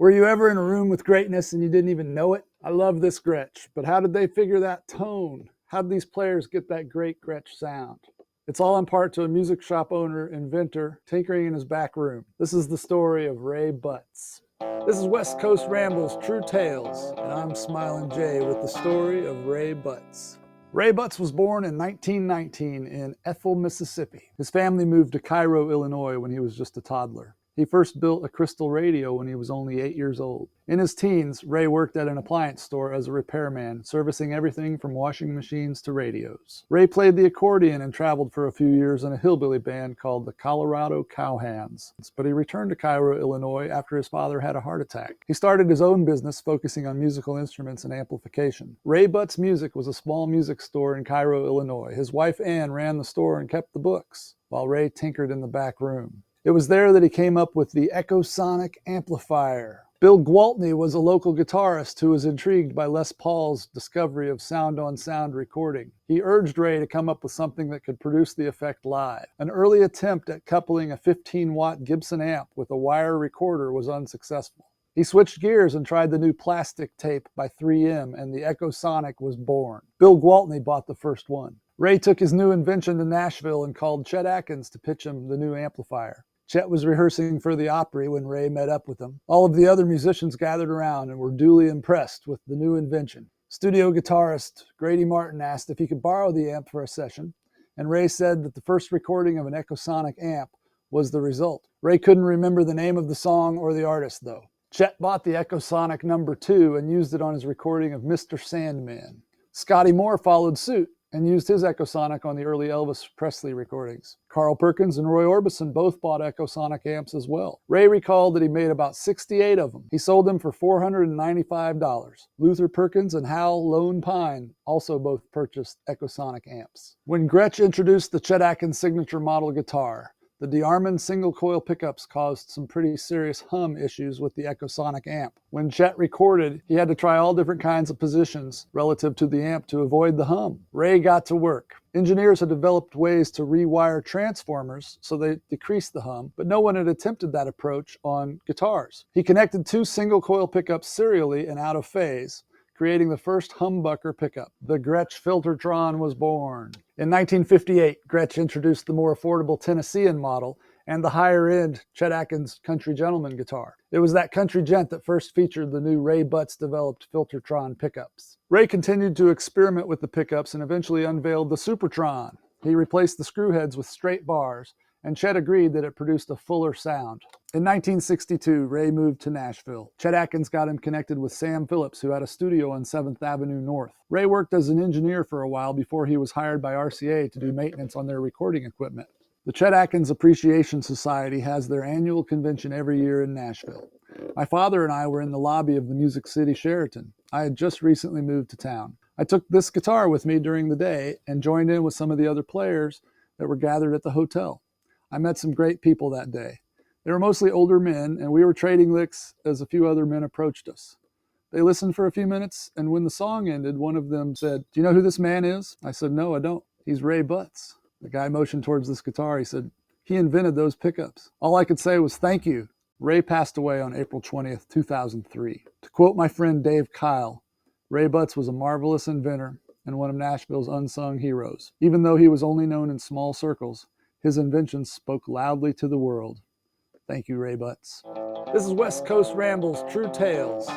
Were you ever in a room with greatness and you didn't even know it? I love this Gretch, but how did they figure that tone? How did these players get that great Gretch sound? It's all in part to a music shop owner, inventor, tinkering in his back room. This is the story of Ray Butts. This is West Coast Ramble's True Tales, and I'm Smilin Jay with the story of Ray Butts. Ray Butts was born in 1919 in Ethel, Mississippi. His family moved to Cairo, Illinois when he was just a toddler. He first built a crystal radio when he was only 8 years old. In his teens, Ray worked at an appliance store as a repairman, servicing everything from washing machines to radios. Ray played the accordion and traveled for a few years in a hillbilly band called the Colorado Cowhands. But he returned to Cairo, Illinois after his father had a heart attack. He started his own business focusing on musical instruments and amplification. Ray Butts Music was a small music store in Cairo, Illinois. His wife Ann ran the store and kept the books, while Ray tinkered in the back room. It was there that he came up with the Echosonic amplifier. Bill Gwaltney was a local guitarist who was intrigued by Les Paul's discovery of sound-on-sound recording. He urged Ray to come up with something that could produce the effect live. An early attempt at coupling a 15-watt Gibson amp with a wire recorder was unsuccessful. He switched gears and tried the new plastic tape by 3M, and the Echosonic was born. Bill Gwaltney bought the first one. Ray took his new invention to Nashville and called Chetatkins to pitch him the new amplifier. Chet was rehearsing for the Opry when Ray met up with him. All of the other musicians gathered around and were duly impressed with the new invention. Studio guitarist Grady Martin asked if he could borrow the amp for a session, and Ray said that the first recording of an Echosonic amp was the result. Ray couldn't remember the name of the song or the artist, though. Chet bought the Echosonic No. 2 and used it on his recording of Mr. Sandman. Scotty Moore followed suit and used his Echosonic on the early Elvis Presley recordings. Carl Perkins and Roy Orbison both bought Echosonic amps as well. Ray recalled that he made about 68 of them. He sold them for $495. Luther Perkins and Hal Lone Pine also both purchased Echosonic amps. When Gretch introduced the Chetatkins signature model guitar, the DeArmond single-coil pickups caused some pretty serious hum issues with the Echosonic amp. When Chet recorded, he had to try all different kinds of positions relative to the amp to avoid the hum. Ray got to work. Engineers had developed ways to rewire transformers so they decreased the hum, but no one had attempted that approach on guitars. He connected two single-coil pickups serially and out of phase, creating the first humbucker pickup. The Gretch Filtertron was born. In 1958, Gretch introduced the more affordable Tennessean model and the higher-end Chetatkins Country Gentleman guitar. It was that country gent that first featured the new Ray Butts developed Filtertron pickups. Ray continued to experiment with the pickups and eventually unveiled the Supertron. He replaced the screw heads with straight bars, and Chet agreed that it produced a fuller sound. In 1962, Ray moved to Nashville. Chet Atkins got him connected with Sam Phillips, who had a studio on 7th Avenue North. Ray worked as an engineer for a while before he was hired by RCA to do maintenance on their recording equipment. The Chet Atkins Appreciation Society has their annual convention every year in Nashville. My father and I were in the lobby of the Music City Sheraton. I had just recently moved to town. I took this guitar with me during the day and joined in with some of the other players that were gathered at the hotel. I met some great people that day. They were mostly older men, and we were trading licks as a few other men approached us. They listened for a few minutes, and when the song ended, one of them said, "Do you know who this man is?" I said, "No, I don't." "He's Ray Butts." The guy motioned towards this guitar. He said, "He invented those pickups." All I could say was, "Thank you." Ray passed away on April 20th, 2003. To quote my friend Dave Kyle, Ray Butts was a marvelous inventor and one of Nashville's unsung heroes. Even though he was only known in small circles, his inventions spoke loudly to the world. Thank you, Ray Butts. This is West Coast Ramble's True Tales.